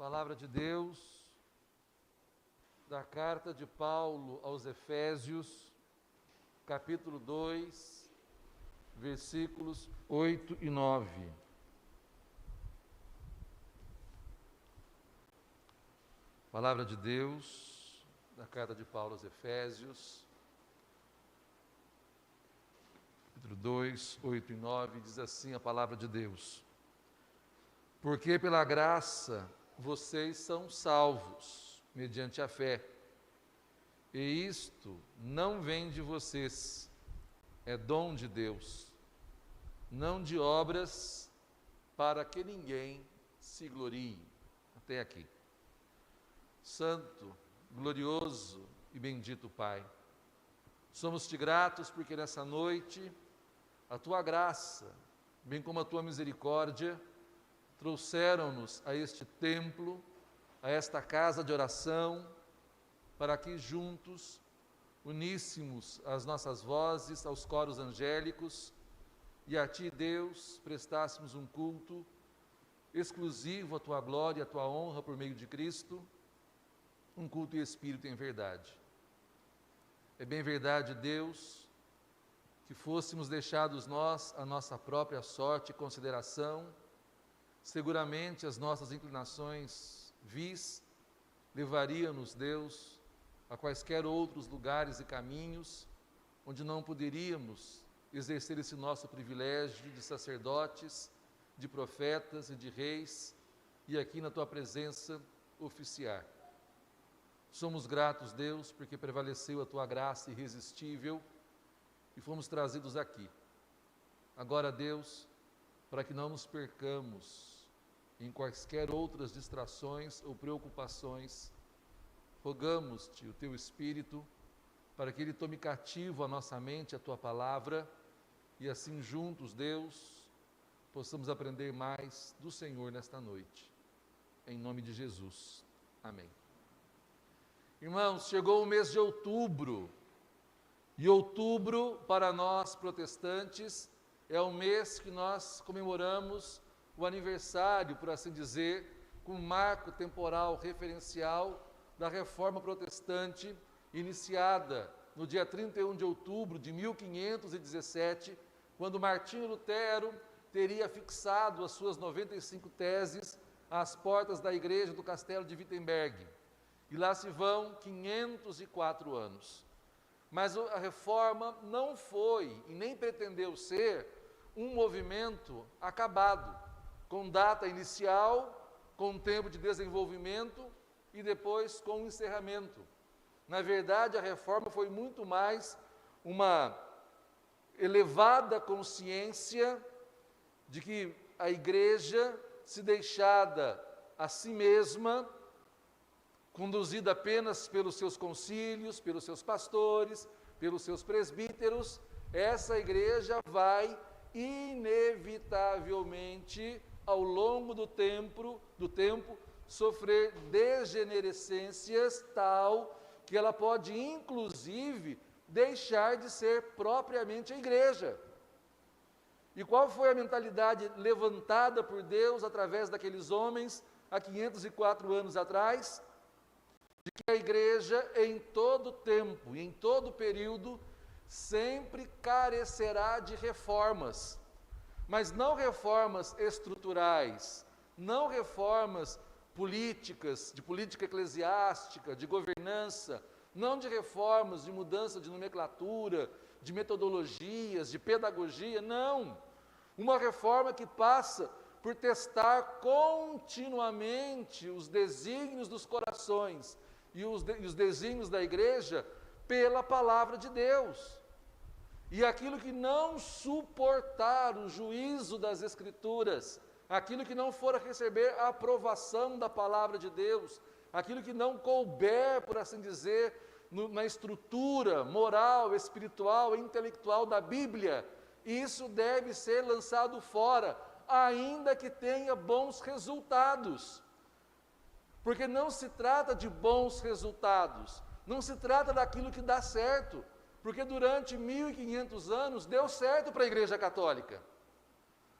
Palavra de Deus, da carta de Paulo aos Efésios, capítulo 2, versículos 8 e 9. Palavra de Deus, da carta de Paulo aos Efésios, capítulo 2, 8 e 9, diz assim a palavra de Deus: Porque pela graça vocês são salvos, mediante a fé. E isto não vem de vocês, é dom de Deus, não de obras, para que ninguém se glorie. Até aqui. Santo, glorioso e bendito Pai, somos-te gratos porque nessa noite a tua graça, bem como a tua misericórdia, trouxeram-nos a este templo, a esta casa de oração, para que juntos uníssemos as nossas vozes aos coros angélicos e a Ti, Deus, prestássemos um culto exclusivo à Tua glória e à Tua honra por meio de Cristo, um culto em espírito e em verdade. É bem verdade, Deus, que fôssemos deixados nós a nossa própria sorte e consideração, seguramente as nossas inclinações vis levariam-nos, Deus, a quaisquer outros lugares e caminhos, onde não poderíamos exercer esse nosso privilégio de sacerdotes, de profetas e de reis, e aqui na Tua presença oficiar. Somos gratos, Deus, porque prevaleceu a Tua graça irresistível e fomos trazidos aqui. Agora, Deus, para que não nos percamos em quaisquer outras distrações ou preocupações, rogamos-te o Teu Espírito para que Ele tome cativo a nossa mente, a Tua palavra, e assim juntos, Deus, possamos aprender mais do Senhor nesta noite. Em nome de Jesus. Amém. Irmãos, chegou o mês de outubro, e outubro, para nós protestantes, é o mês que nós comemoramos o aniversário, por assim dizer, com um marco temporal referencial da Reforma Protestante, iniciada no dia 31 de outubro de 1517, quando Martinho Lutero teria fixado as suas 95 teses às portas da igreja do Castelo de Wittenberg. E lá se vão 504 anos. Mas a Reforma não foi e nem pretendeu ser um movimento acabado, com data inicial, com tempo de desenvolvimento e depois com encerramento. Na verdade, a Reforma foi muito mais uma elevada consciência de que a Igreja, se deixada a si mesma, conduzida apenas pelos seus concílios, pelos seus pastores, pelos seus presbíteros, essa Igreja vai inevitavelmente, ao longo do tempo, sofrer degenerescências tal que ela pode, inclusive, deixar de ser propriamente a igreja. E qual foi a mentalidade levantada por Deus através daqueles homens há 504 anos atrás? De que a igreja, em todo tempo e em todo período, sempre carecerá de reformas, mas não reformas estruturais, não reformas políticas, de política eclesiástica, de governança, não de reformas de mudança de nomenclatura, de metodologias, de pedagogia, não. Uma reforma que passa por testar continuamente os desígnios dos corações e os desígnios da igreja pela palavra de Deus. E aquilo que não suportar o juízo das Escrituras, aquilo que não for receber a aprovação da palavra de Deus, aquilo que não couber, por assim dizer, na estrutura moral, espiritual e intelectual da Bíblia, isso deve ser lançado fora, ainda que tenha bons resultados. Porque não se trata de bons resultados, não se trata daquilo que dá certo, porque durante 1500 anos deu certo para a Igreja Católica.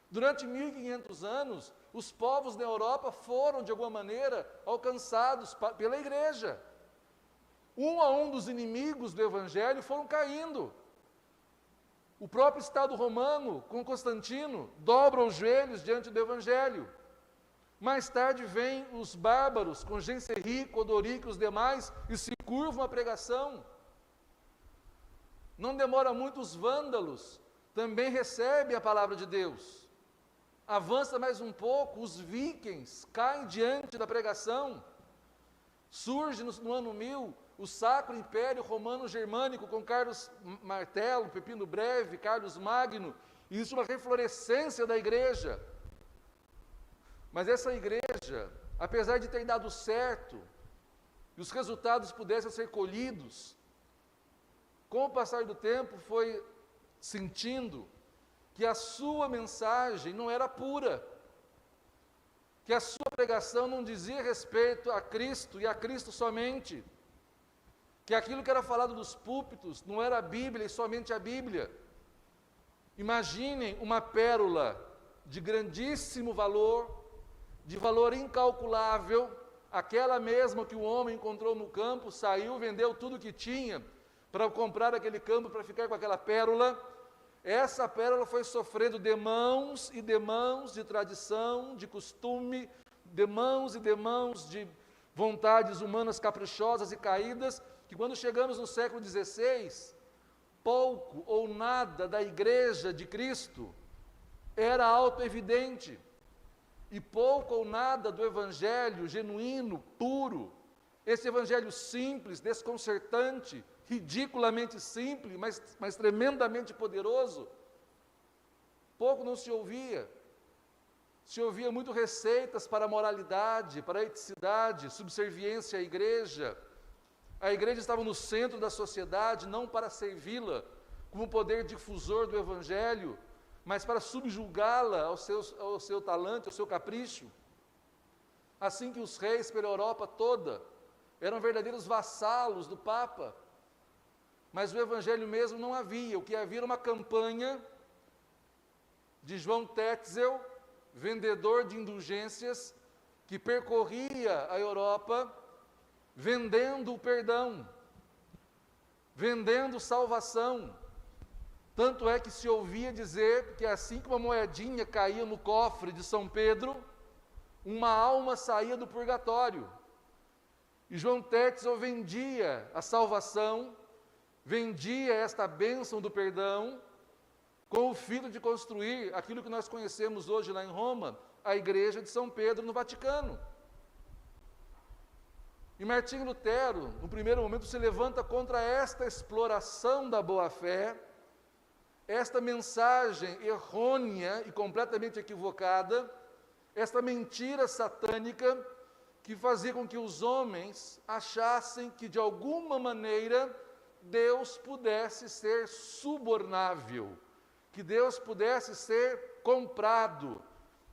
Durante 1500 anos, Os povos da Europa foram, de alguma maneira, alcançados pela igreja. Um a um dos inimigos do Evangelho foram caindo. O próprio Estado romano, com Constantino, dobra os joelhos diante do Evangelho. Mais tarde vêm os bárbaros, com Genserico, Odorico e os demais, e se curvam à pregação. Não demora muito, os vândalos também recebem a palavra de Deus. Avança mais um pouco, os vikings caem diante da pregação. Surge no ano 1000 o Sacro Império Romano Germânico, com Carlos Martelo, Pepino Breve, Carlos Magno. Existe uma reflorescência da igreja. Mas essa igreja, apesar de ter dado certo, e os resultados pudessem ser colhidos, com o passar do tempo foi sentindo que a sua mensagem não era pura, que a sua pregação não dizia respeito a Cristo e a Cristo somente, que aquilo que era falado dos púlpitos não era a Bíblia e somente a Bíblia. Imaginem uma pérola de grandíssimo valor, de valor incalculável, aquela mesma que o homem encontrou no campo, saiu, vendeu tudo que tinha para comprar aquele campo, para ficar com aquela pérola. Essa pérola foi sofrendo demãos e demãos de tradição, de costume, demãos e demãos de vontades humanas caprichosas e caídas, que quando chegamos no século XVI, pouco ou nada da igreja de Cristo era autoevidente, e pouco ou nada do evangelho genuíno, puro, esse evangelho simples, desconcertante, ridiculamente simples, mas tremendamente poderoso, pouco não se ouvia. Se ouvia muito receitas para a moralidade, para a eticidade, subserviência à igreja. A igreja estava no centro da sociedade, não para servi-la como poder difusor do evangelho, mas para subjugá-la ao seu talento, ao seu capricho. Assim que os reis pela Europa toda eram verdadeiros vassalos do Papa, mas o evangelho mesmo não havia. O que havia era uma campanha de João Tetzel, vendedor de indulgências, que percorria a Europa vendendo o perdão, vendendo salvação. Tanto é que se ouvia dizer que assim que uma moedinha caía no cofre de São Pedro, uma alma saía do purgatório. E João Tetzel vendia a salvação, vendia esta bênção do perdão, com o fim de construir aquilo que nós conhecemos hoje lá em Roma, a igreja de São Pedro no Vaticano. E Martinho Lutero, no primeiro momento, se levanta contra esta exploração da boa-fé, esta mensagem errônea e completamente equivocada, esta mentira satânica que fazia com que os homens achassem que, de alguma maneira, Deus pudesse ser subornável, que Deus pudesse ser comprado,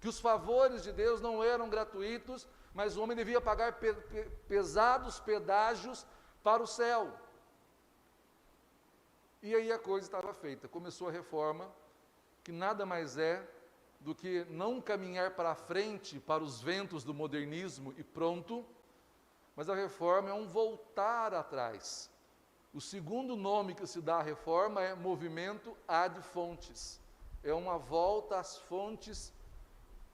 que os favores de Deus não eram gratuitos, mas o homem devia pagar pesados pedágios para o céu. E aí a coisa estava feita, começou a reforma, que nada mais é do que não caminhar para frente para os ventos do modernismo e pronto, mas a reforma é um voltar atrás. O segundo nome que se dá à reforma é movimento ad fontes, é uma volta às fontes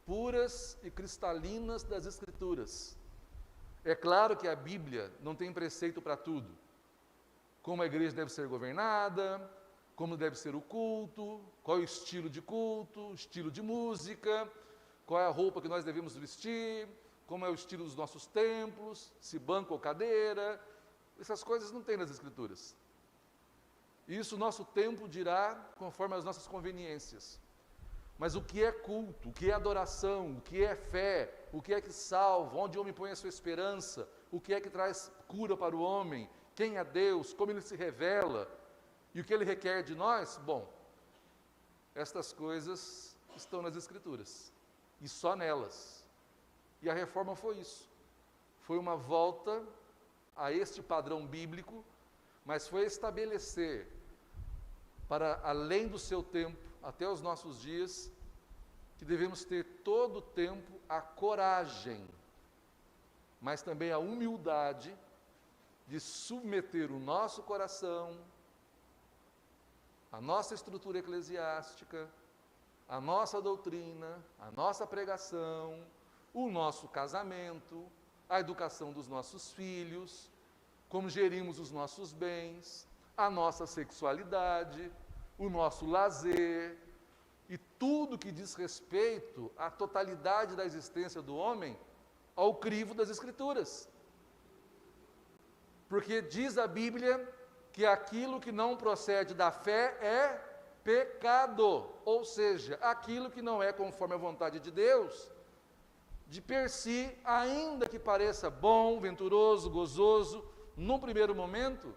puras e cristalinas das Escrituras. É claro que a Bíblia não tem preceito para tudo, como a igreja deve ser governada, como deve ser o culto, qual é o estilo de culto, estilo de música, qual é a roupa que nós devemos vestir, como é o estilo dos nossos templos, se banco ou cadeira, essas coisas não tem nas Escrituras. Isso o nosso tempo dirá conforme as nossas conveniências. Mas o que é culto, o que é adoração, o que é fé, o que é que salva, onde o homem põe a sua esperança, o que é que traz cura para o homem, quem é Deus, como Ele se revela e o que Ele requer de nós, bom, estas coisas estão nas Escrituras, e só nelas. E a reforma foi isso, foi uma volta a este padrão bíblico, mas foi estabelecer, para além do seu tempo, até os nossos dias, que devemos ter todo o tempo a coragem, mas também a humildade de submeter o nosso coração, a nossa estrutura eclesiástica, a nossa doutrina, a nossa pregação, o nosso casamento, a educação dos nossos filhos, como gerimos os nossos bens, a nossa sexualidade, o nosso lazer, e tudo que diz respeito à totalidade da existência do homem ao crivo das Escrituras. Porque diz a Bíblia que aquilo que não procede da fé é pecado, ou seja, aquilo que não é conforme a vontade de Deus, de per si, ainda que pareça bom, venturoso, gozoso, num primeiro momento,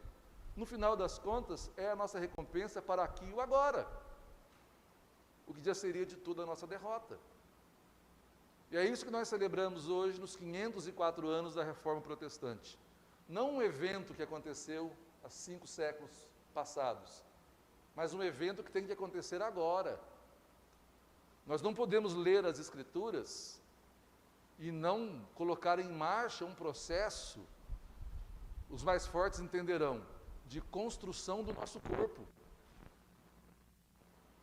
no final das contas, é a nossa recompensa para aqui e o agora, o que já seria de tudo a nossa derrota. E é isso que nós celebramos hoje nos 504 anos da Reforma Protestante. Não um evento que aconteceu há 5 séculos passados, mas um evento que tem que acontecer agora. Nós não podemos ler as Escrituras e não colocar em marcha um processo, os mais fortes entenderão, de construção do nosso corpo,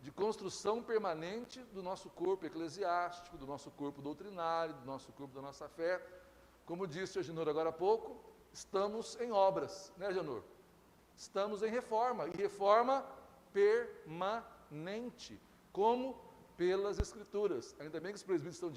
de construção permanente do nosso corpo eclesiástico, do nosso corpo doutrinário, do nosso corpo da nossa fé. Como disse o Agenor agora há pouco, estamos em obras, né, Agenor? Estamos em reforma, e reforma permanente, como pelas Escrituras. Ainda bem que os presbíteros estão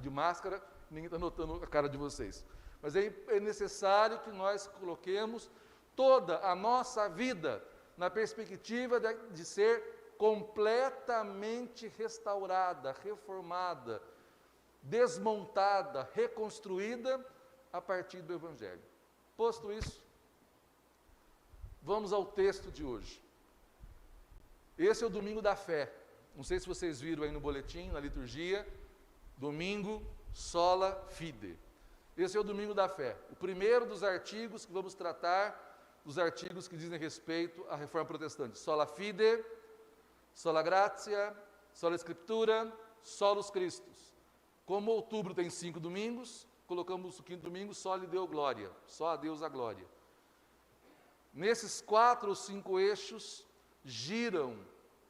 de máscara, ninguém está notando a cara de vocês. Mas é necessário que nós coloquemos toda a nossa vida na perspectiva de ser completamente restaurada, reformada, desmontada, reconstruída a partir do Evangelho. Posto isso, vamos ao texto de hoje. Esse é o domingo da fé. Não sei se vocês viram aí no boletim, na liturgia, domingo sola fide. Esse é o domingo da fé. O primeiro dos artigos que vamos tratar, dos artigos que dizem respeito à Reforma Protestante. Sola fide, sola gratia, sola Scriptura, solus Christus. Como outubro tem 5 domingos, colocamos o 5º domingo, só lhe deu glória, só a Deus a glória. Nesses 4 ou 5 eixos, giram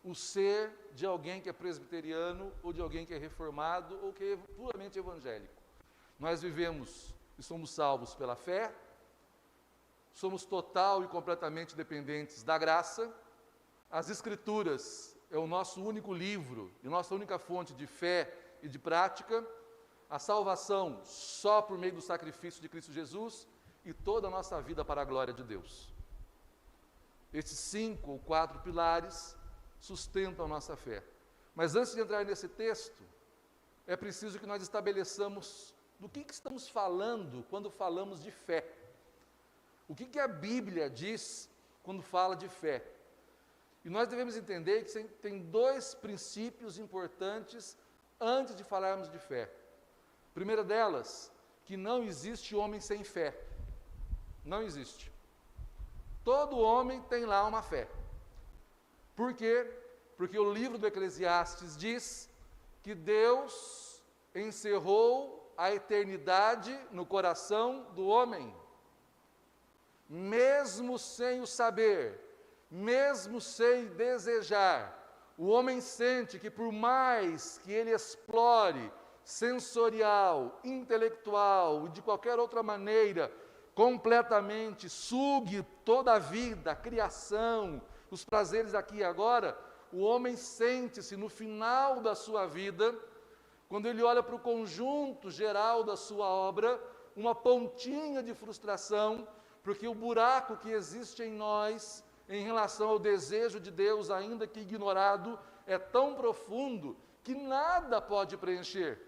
o ser de alguém que é presbiteriano, ou de alguém que é reformado, ou que é puramente evangélico. Nós vivemos e somos salvos pela fé, somos total e completamente dependentes da graça. As Escrituras é o nosso único livro e nossa única fonte de fé e de prática. A salvação só por meio do sacrifício de Cristo Jesus e toda a nossa vida para a glória de Deus. Esses 5 ou 4 pilares sustentam a nossa fé. Mas antes de entrar nesse texto, é preciso que nós estabeleçamos do que estamos falando quando falamos de fé. O que a Bíblia diz quando fala de fé? E nós devemos entender que tem 2 princípios importantes antes de falarmos de fé. A primeira delas, que não existe homem sem fé. Não existe. Todo homem tem lá uma fé. Por quê? Porque o livro do Eclesiastes diz que Deus encerrou a eternidade no coração do homem. Mesmo sem o saber, mesmo sem desejar, o homem sente que por mais que ele explore sensorial, intelectual e de qualquer outra maneira, completamente sugue toda a vida, a criação, os prazeres aqui e agora, o homem sente-se no final da sua vida, quando ele olha para o conjunto geral da sua obra, uma pontinha de frustração, porque o buraco que existe em nós, em relação ao desejo de Deus, ainda que ignorado, é tão profundo que nada pode preencher.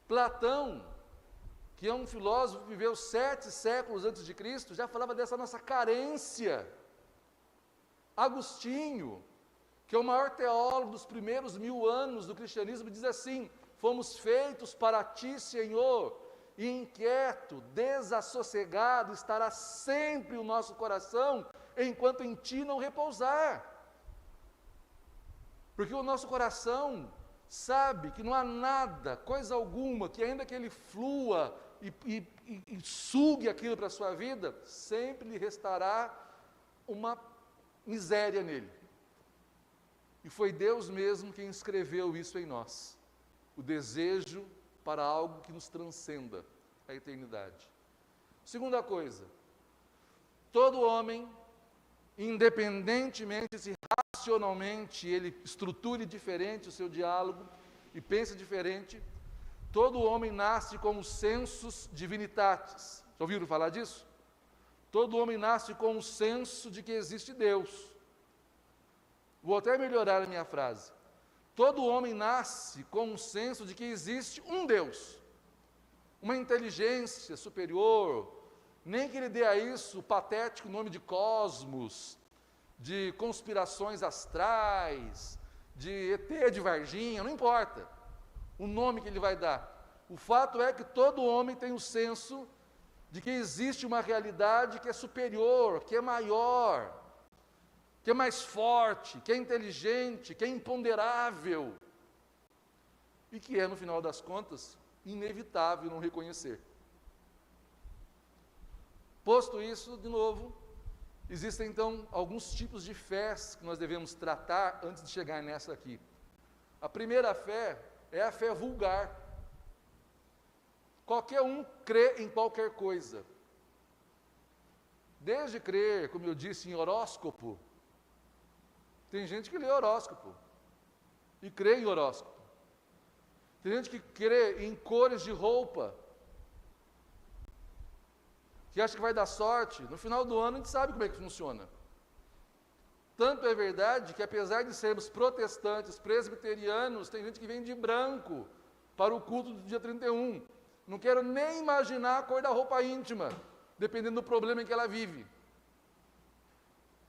Platão, que é um filósofo que viveu 7 séculos antes de Cristo, já falava dessa nossa carência. Agostinho, que é o maior teólogo dos primeiros 1000 anos do cristianismo, diz assim: fomos feitos para ti, Senhor, e inquieto, desassossegado estará sempre o nosso coração, enquanto em ti não repousar. Porque o nosso coração sabe que não há nada, coisa alguma, que ainda que ele flua e sugue aquilo para a sua vida, sempre lhe restará uma miséria nele. E foi Deus mesmo quem escreveu isso em nós. O desejo para algo que nos transcenda a eternidade. Segunda coisa, todo homem, independentemente se racionalmente ele estruture diferente o seu diálogo e pense diferente, todo homem nasce com os sensus divinitatis. Já ouviram falar disso? Todo homem nasce com o senso de que existe Deus. Vou até melhorar a minha frase. Todo homem nasce com um senso de que existe um Deus, uma inteligência superior, nem que ele dê a isso o patético nome de cosmos, de conspirações astrais, de ET de Varginha, não importa o nome que ele vai dar. O fato é que todo homem tem o senso de que existe uma realidade que é superior, que é maior, que é mais forte, que é inteligente, que é imponderável, e que é, no final das contas, inevitável não reconhecer. Posto isso, de novo, existem então alguns tipos de fés que nós devemos tratar antes de chegar nessa aqui. A primeira fé é a fé vulgar. Qualquer um crê em qualquer coisa. Desde crer, como eu disse, em horóscopo. Tem gente que lê horóscopo e crê em horóscopo. Tem gente que crê em cores de roupa, que acha que vai dar sorte. No final do ano a gente sabe como é que funciona. Tanto é verdade que, apesar de sermos protestantes, presbiterianos, tem gente que vem de branco para o culto do dia 31. Não quero nem imaginar a cor da roupa íntima, dependendo do problema em que ela vive.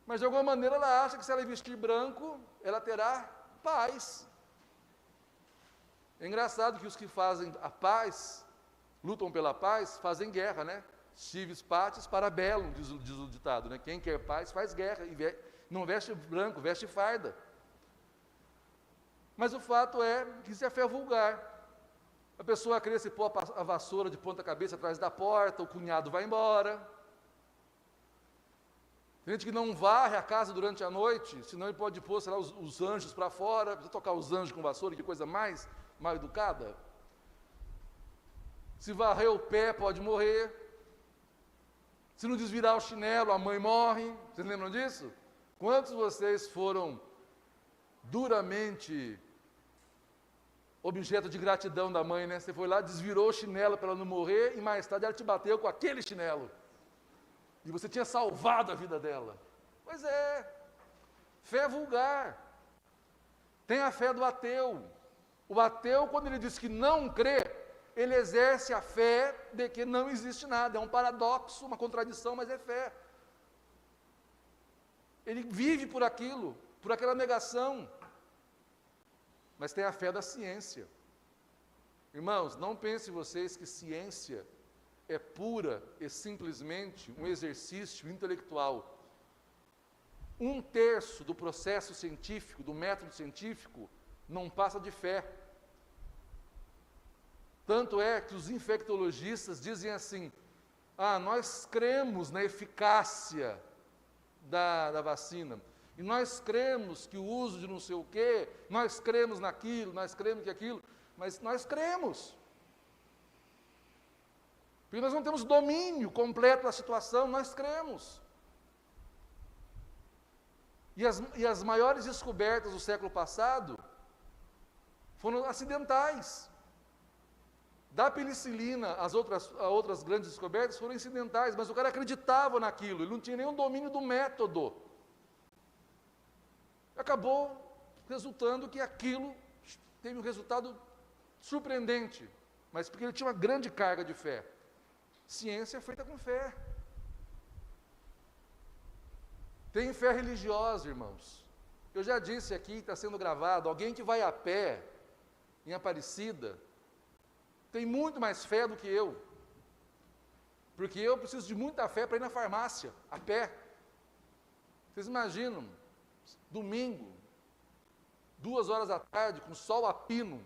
Mas de alguma maneira ela acha que se ela vestir branco, ela terá paz. É engraçado que os que fazem a paz, lutam pela paz, fazem guerra, né? Civis patis para bellum, diz o ditado, né? Quem quer paz faz guerra, e não veste branco, veste farda. Mas o fato é que isso é fé vulgar. A pessoa crê se pôr a vassoura de ponta cabeça atrás da porta, o cunhado vai embora. Tem gente que não varre a casa durante a noite, senão ele pode pôr, sei lá, os anjos para fora, precisa tocar os anjos com vassoura, que coisa mais mal educada. Se varrer o pé, pode morrer. Se não desvirar o chinelo, a mãe morre. Vocês lembram disso? Quantos de vocês foram duramente objeto de gratidão da mãe, né? Você foi lá, desvirou o chinelo para ela não morrer, e mais tarde ela te bateu com aquele chinelo. E você tinha salvado a vida dela. Pois é, fé vulgar. Tem a fé do ateu. O ateu, quando ele diz que não crê, ele exerce a fé de que não existe nada. É um paradoxo, uma contradição, mas é fé. Ele vive por aquilo, por aquela negação. Mas tem a fé da ciência. Irmãos, não pensem vocês que ciência é pura e simplesmente um exercício intelectual. 1/3 do processo científico, do método científico, não passa de fé. Tanto é que os infectologistas dizem assim: nós cremos na eficácia da vacina, e nós cremos que o uso de não sei o quê, nós cremos naquilo, nós cremos que aquilo, mas nós cremos. Porque nós não temos domínio completo da situação, nós cremos. E as maiores descobertas do século passado foram acidentais. Da penicilina, as outras grandes descobertas foram incidentais, mas o cara acreditava naquilo, ele não tinha nenhum domínio do método. Acabou resultando que aquilo teve um resultado surpreendente, mas porque ele tinha uma grande carga de fé. Ciência é feita com fé. Tem fé religiosa, irmãos. Eu já disse aqui, está sendo gravado, alguém que vai a pé em Aparecida tem muito mais fé do que eu. Porque eu preciso de muita fé para ir na farmácia, a pé. Vocês imaginam, domingo, 2 horas da tarde, com sol a pino,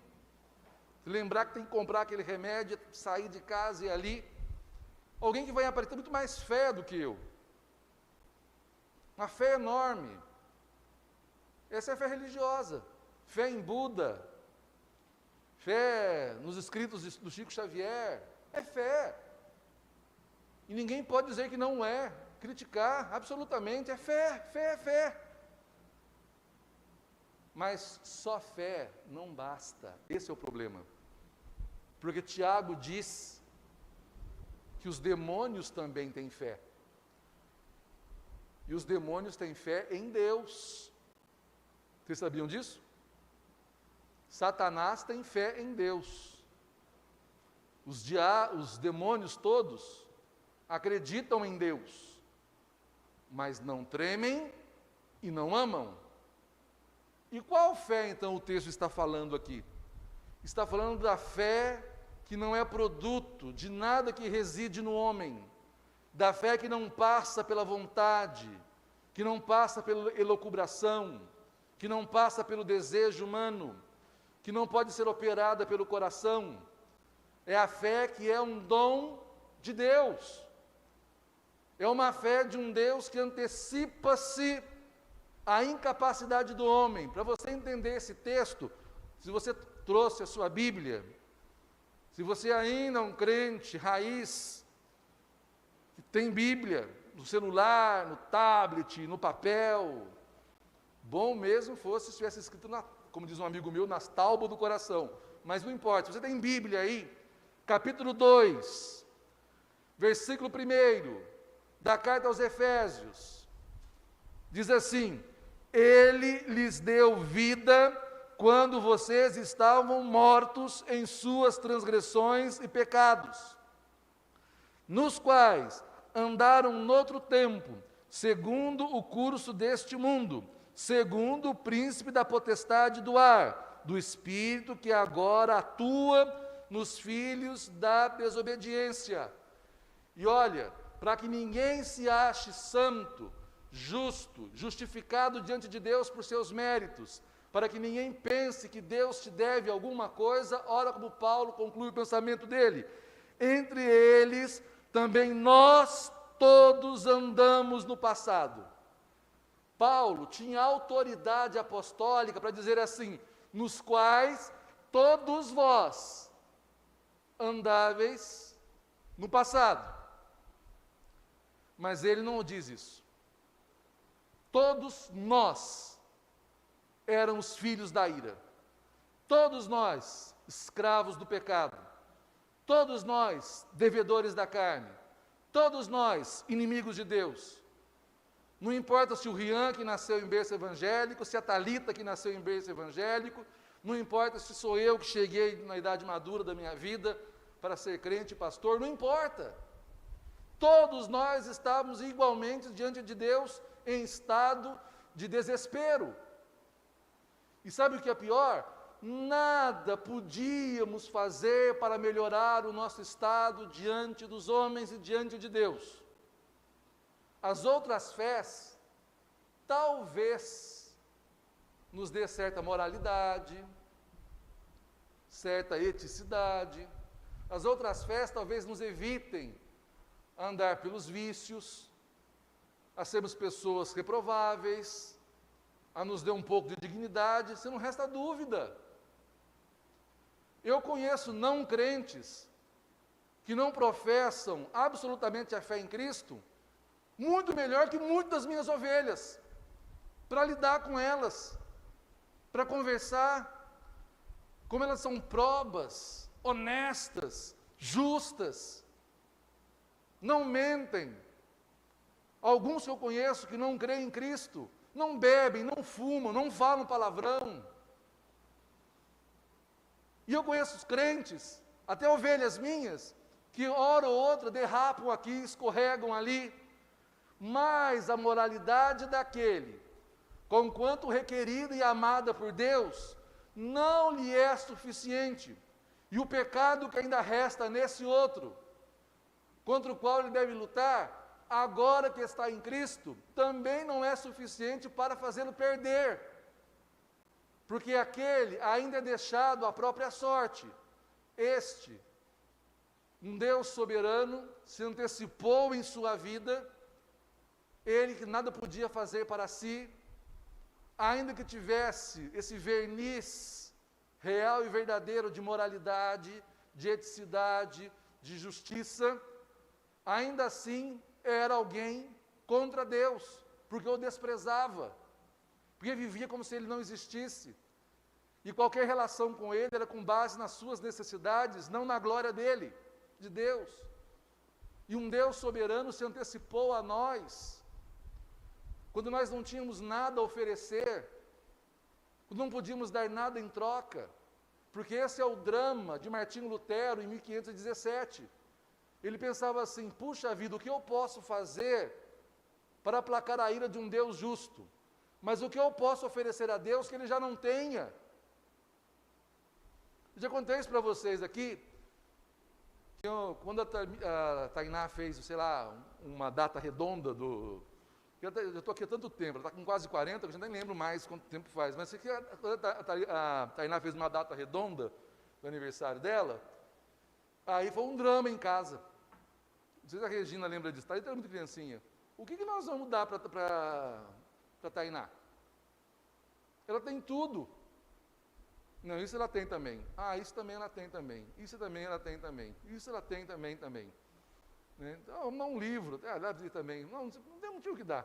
se lembrar que tem que comprar aquele remédio, sair de casa e ir ali, alguém que vai aparecer muito mais fé do que eu, uma fé enorme. Essa é a fé religiosa, fé em Buda, fé nos escritos do Chico Xavier, é fé. E ninguém pode dizer que não é, criticar, absolutamente, é fé, fé, fé. Mas só fé não basta, esse é o problema. Porque Tiago diz que os demônios também têm fé. E os demônios têm fé em Deus. Vocês sabiam disso? Satanás tem fé em Deus. Os demônios todos acreditam em Deus, mas não tremem e não amam. E qual fé, então, o texto está falando aqui? Está falando da fé que não é produto de nada que reside no homem, da fé que não passa pela vontade, que não passa pela elucubração, que não passa pelo desejo humano, que não pode ser operada pelo coração. É a fé que é um dom de Deus. É uma fé de um Deus que antecipa-se à incapacidade do homem. Para você entender esse texto, se você trouxe a sua Bíblia, se você ainda é um crente raiz, que tem Bíblia no celular, no tablet, no papel, bom mesmo fosse se estivesse escrito, como diz um amigo meu, nas tábuas do coração. Mas não importa, se você tem Bíblia aí, capítulo 2, versículo 1 da carta aos Efésios, diz assim: Ele lhes deu vida quando vocês estavam mortos em suas transgressões e pecados, nos quais andaram noutro tempo, segundo o curso deste mundo, segundo o príncipe da potestade do ar, do espírito que agora atua nos filhos da desobediência. E olha, para que ninguém se ache santo, justo, justificado diante de Deus por seus méritos, para que ninguém pense que Deus te deve alguma coisa, olha como Paulo conclui o pensamento dele. Entre eles, também nós todos andamos no passado. Paulo tinha autoridade apostólica para dizer assim: nos quais todos vós andáveis no passado. Mas ele não diz isso. Todos nós éramos filhos da ira. Todos nós, escravos do pecado. Todos nós, devedores da carne. Todos nós, inimigos de Deus. Não importa se o Rian, que nasceu em berço evangélico, se a Thalita, que nasceu em berço evangélico, não importa se sou eu que cheguei na idade madura da minha vida para ser crente e pastor, não importa. Todos nós estávamos igualmente diante de Deus em estado de desespero. E sabe o que é pior? Nada podíamos fazer para melhorar o nosso estado diante dos homens e diante de Deus. As outras fés, talvez, nos dê certa moralidade, certa eticidade. As outras fés talvez nos evitem a andar pelos vícios, a sermos pessoas reprováveis, a nos dê um pouco de dignidade, se não resta dúvida. Eu conheço não crentes que não professam absolutamente a fé em Cristo, muito melhor que muitas das minhas ovelhas, para lidar com elas, para conversar, como elas são probas, honestas, justas, não mentem. Alguns que eu conheço que não creem em Cristo, não bebem, não fumam, não falam palavrão. E eu conheço os crentes, até ovelhas minhas, que hora ou outra derrapam aqui, escorregam ali, mas a moralidade daquele, conquanto requerida e amada por Deus, não lhe é suficiente. E o pecado que ainda resta nesse outro, contra o qual ele deve lutar, agora que está em Cristo, também não é suficiente para fazê-lo perder. porque aquele ainda é deixado à própria sorte. Este, um Deus soberano, se antecipou em sua vida, ele que nada podia fazer para si, ainda que tivesse esse verniz real e verdadeiro de moralidade, de eticidade, de justiça, ainda assim era alguém contra Deus, porque o desprezava, porque vivia como se ele não existisse, e qualquer relação com ele era com base nas suas necessidades, não na glória dele, de Deus. E um Deus soberano se antecipou a nós, quando nós não tínhamos nada a oferecer, quando não podíamos dar nada em troca, porque esse é o drama de Martinho Lutero em 1517. Ele pensava assim: puxa vida, o que eu posso fazer para aplacar a ira de um Deus justo? Mas o que eu posso oferecer a Deus que ele já não tenha? Eu já contei isso para vocês aqui, que quando a Tainá fez, sei lá, uma data redonda do... Eu estou aqui há tanto tempo, ela está com quase 40, eu já nem lembro mais quanto tempo faz, mas aqui, quando a Tainá fez uma data redonda do aniversário dela, aí foi um drama em casa. Não sei se a Regina lembra disso, está aí, muito criancinha. O que nós vamos dar para a Tainá? Ela tem tudo. Não, isso ela tem também. Ah, isso também ela tem também. Isso também ela tem também. Isso ela tem também. Né? Então, um livro, dá também. Não tem motivo que dá.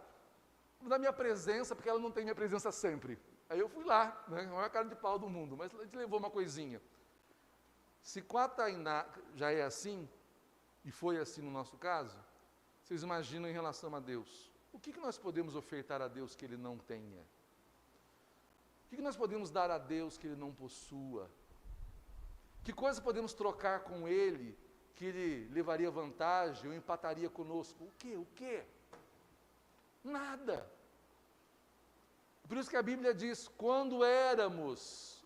Vou dar minha presença, porque ela não tem minha presença sempre. Aí eu fui lá, né? A maior cara de pau do mundo, mas a gente levou uma coisinha. Se com a Tainá já é assim, e foi assim no nosso caso, vocês imaginam em relação a Deus. O que nós podemos ofertar a Deus que Ele não tenha? O que nós podemos dar a Deus que Ele não possua? Que coisa podemos trocar com Ele que Ele levaria vantagem ou empataria conosco? O quê? Nada. Por isso que a Bíblia diz: quando éramos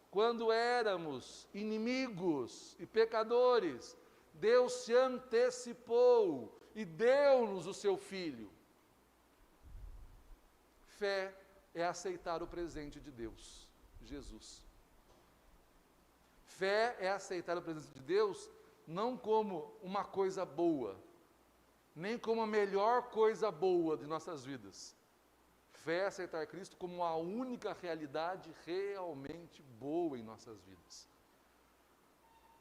inimigos e pecadores, Deus se antecipou e deu-nos o seu Filho. Fé é aceitar o presente de Deus, Jesus. Fé é aceitar o presente de Deus não como uma coisa boa, nem como a melhor coisa boa de nossas vidas. Fé é aceitar Cristo como a única realidade realmente boa em nossas vidas.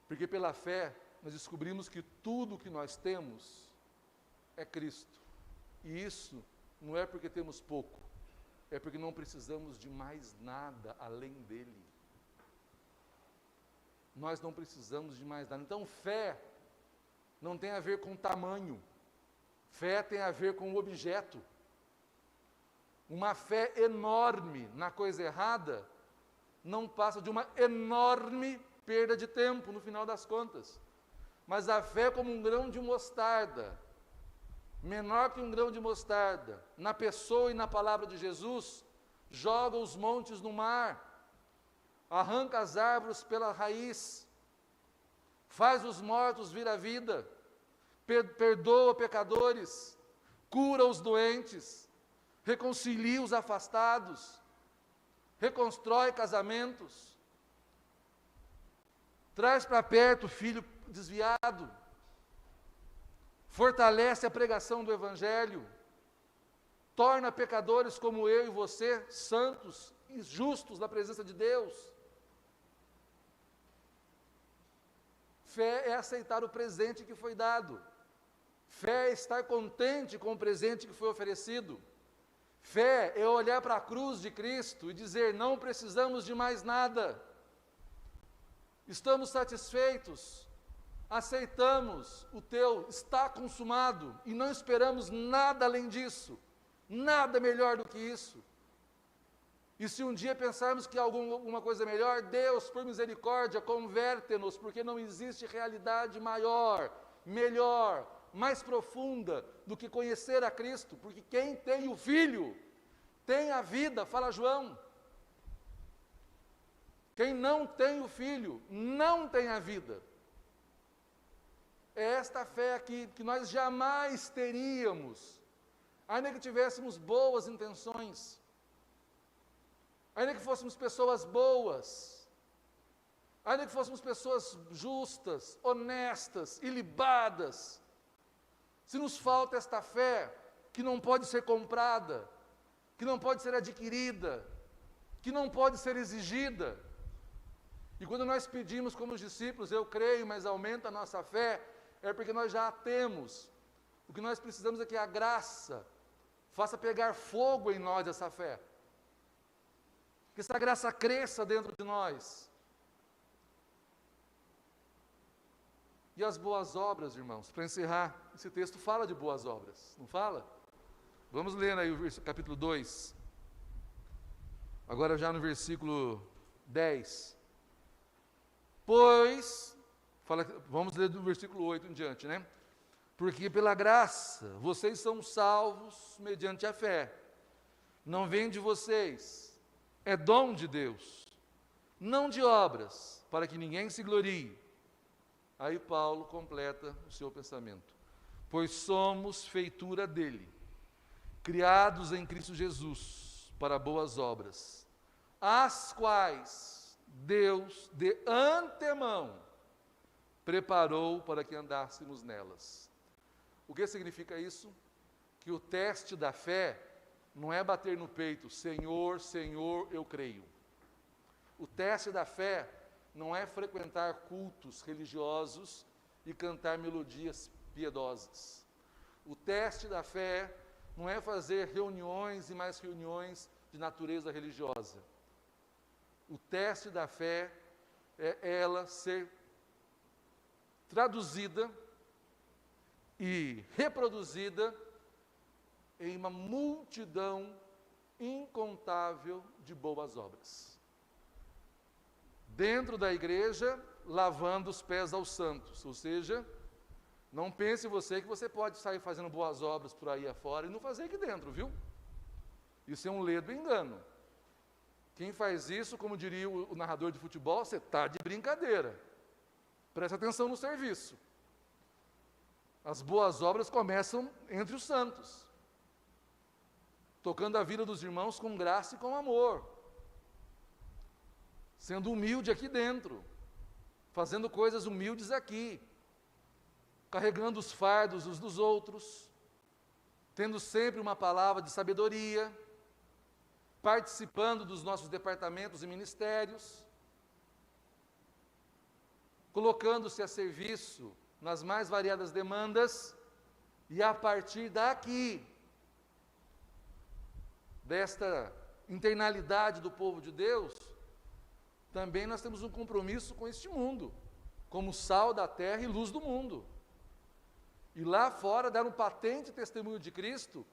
Porque pela fé nós descobrimos que tudo que nós temos é Cristo. E isso não é porque temos pouco, é porque não precisamos de mais nada além dele. Nós não precisamos de mais nada. Então, fé não tem a ver com tamanho. Fé tem a ver com o objeto. Uma fé enorme na coisa errada não passa de uma enorme perda de tempo, no final das contas. Mas a fé como um grão de mostarda, menor que um grão de mostarda, na pessoa e na palavra de Jesus, joga os montes no mar, arranca as árvores pela raiz, faz os mortos vir à vida, perdoa pecadores, cura os doentes, reconcilia os afastados, reconstrói casamentos, traz para perto o filho desviado, fortalece a pregação do Evangelho, torna pecadores como eu e você santos e justos na presença de Deus. Fé é aceitar o presente que foi dado. Fé é estar contente com o presente que foi oferecido. Fé é olhar para a cruz de Cristo e dizer: não precisamos de mais nada. Estamos satisfeitos. Aceitamos o teu, está consumado, e não esperamos nada além disso, nada melhor do que isso. E se um dia pensarmos que há alguma coisa melhor, Deus, por misericórdia, converte-nos, porque não existe realidade maior, melhor, mais profunda do que conhecer a Cristo, porque quem tem o Filho, tem a vida, fala João. Quem não tem o Filho, não tem a vida. É esta fé aqui que nós jamais teríamos, ainda que tivéssemos boas intenções, ainda que fôssemos pessoas boas, ainda que fôssemos pessoas justas, honestas, ilibadas, se nos falta esta fé, que não pode ser comprada, que não pode ser adquirida, que não pode ser exigida, e quando nós pedimos como os discípulos, eu creio, mas aumenta a nossa fé, é porque nós já a temos. O que nós precisamos é que a graça faça pegar fogo em nós essa fé. Que essa graça cresça dentro de nós. E as boas obras, irmãos, para encerrar, esse texto fala de boas obras, não fala? Vamos ler aí o capítulo 2. Agora já no versículo 10. Pois, vamos ler do versículo 8 em diante, né? Porque pela graça vocês são salvos mediante a fé. Não vem de vocês, é dom de Deus, não de obras, para que ninguém se glorie. Aí Paulo completa o seu pensamento. Pois somos feitura dele, criados em Cristo Jesus, para boas obras, as quais Deus de antemão preparou para que andássemos nelas. O que significa isso? Que o teste da fé não é bater no peito, Senhor, Senhor, eu creio. O teste da fé não é frequentar cultos religiosos e cantar melodias piedosas. O teste da fé não é fazer reuniões e mais reuniões de natureza religiosa. O teste da fé é ela ser traduzida e reproduzida em uma multidão incontável de boas obras. Dentro da igreja, lavando os pés aos santos, ou seja, não pense você que você pode sair fazendo boas obras por aí afora e não fazer aqui dentro, viu? Isso é um ledo engano. Quem faz isso, como diria o narrador de futebol, você está de brincadeira. Preste atenção no serviço. As boas obras começam entre os santos, tocando a vida dos irmãos com graça e com amor, sendo humilde aqui dentro, fazendo coisas humildes aqui, carregando os fardos uns dos outros, tendo sempre uma palavra de sabedoria, participando dos nossos departamentos e ministérios, colocando-se a serviço nas mais variadas demandas, e a partir daqui, desta internalidade do povo de Deus, também nós temos um compromisso com este mundo, como sal da terra e luz do mundo. E lá fora dar um patente testemunho de Cristo,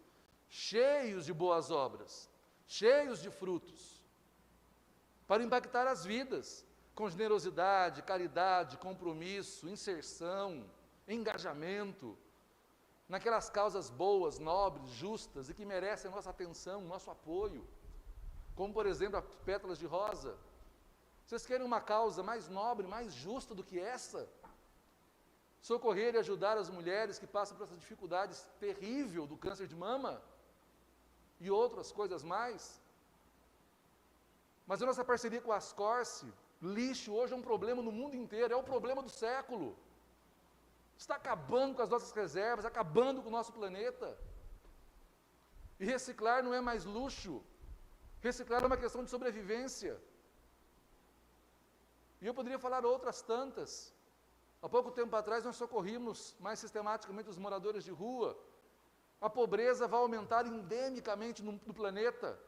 cheios de boas obras, cheios de frutos, para impactar as vidas, com generosidade, caridade, compromisso, inserção, engajamento, naquelas causas boas, nobres, justas e que merecem a nossa atenção, nosso apoio, como por exemplo as pétalas de rosa. Vocês querem uma causa mais nobre, mais justa do que essa? Socorrer e ajudar as mulheres que passam por essa dificuldade terrível do câncer de mama e outras coisas mais. Mas a nossa parceria com a Ascorce, lixo hoje é um problema no mundo inteiro, é o problema do século. Está acabando com as nossas reservas, acabando com o nosso planeta. E reciclar não é mais luxo, reciclar é uma questão de sobrevivência. E eu poderia falar outras tantas. Há pouco tempo atrás nós socorrimos mais sistematicamente os moradores de rua. A pobreza vai aumentar endemicamente no planeta.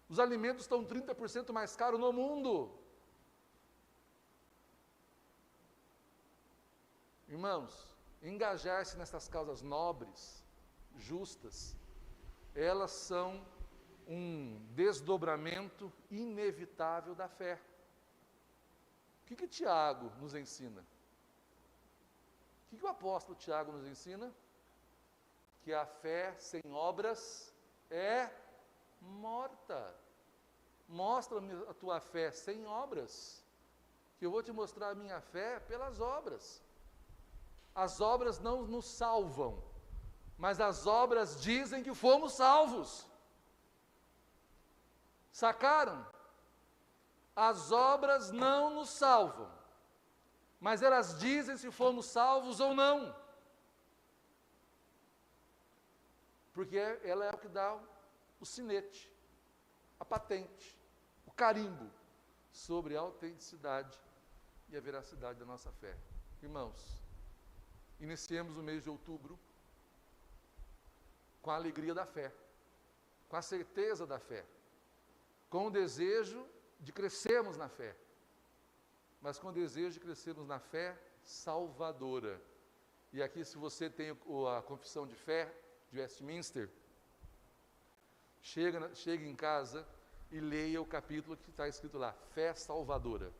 Os alimentos estão 30% mais caros no mundo. Irmãos, engajar-se nessas causas nobres, justas, elas são um desdobramento inevitável da fé. O que Tiago nos ensina? O que o apóstolo Tiago nos ensina? Que a fé sem obras é morta. Mostra-me a tua fé sem obras, que eu vou te mostrar a minha fé pelas obras. As obras não nos salvam, mas as obras dizem que fomos salvos. Sacaram? As obras não nos salvam, mas elas dizem se fomos salvos ou não. Porque ela é o que dá o sinete, a patente, o carimbo sobre a autenticidade e a veracidade da nossa fé. Irmãos, iniciemos o mês de outubro com a alegria da fé, com a certeza da fé, com o desejo de crescermos na fé, mas com o desejo de crescermos na fé salvadora. E aqui, se você tem a confissão de fé de Westminster, chega em casa e leia o capítulo que está escrito lá, fé salvadora.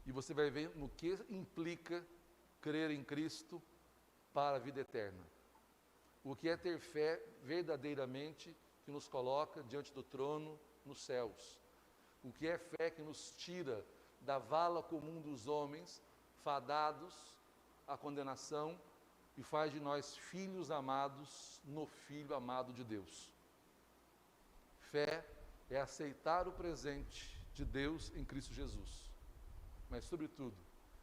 E você vai ver no que implica crer em Cristo para a vida eterna. O que é ter fé verdadeiramente que nos coloca diante do trono nos céus. O que é fé que nos tira da vala comum dos homens, fadados à condenação, e faz de nós filhos amados no Filho amado de Deus. Fé é aceitar o presente de Deus em Cristo Jesus. Mas, sobretudo,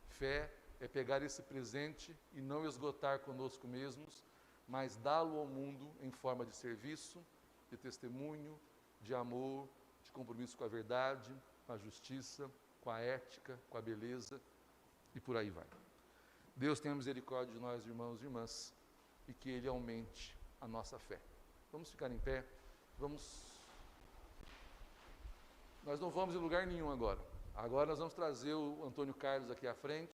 fé é pegar esse presente e não esgotar conosco mesmos, mas dá-lo ao mundo em forma de serviço, de testemunho, de amor, de compromisso com a verdade, com a justiça, com a ética, com a beleza, e por aí vai. Deus tenha misericórdia de nós, irmãos e irmãs, e que Ele aumente a nossa fé. Vamos ficar em pé, nós não vamos em lugar nenhum agora. Agora nós vamos trazer o Antônio Carlos aqui à frente,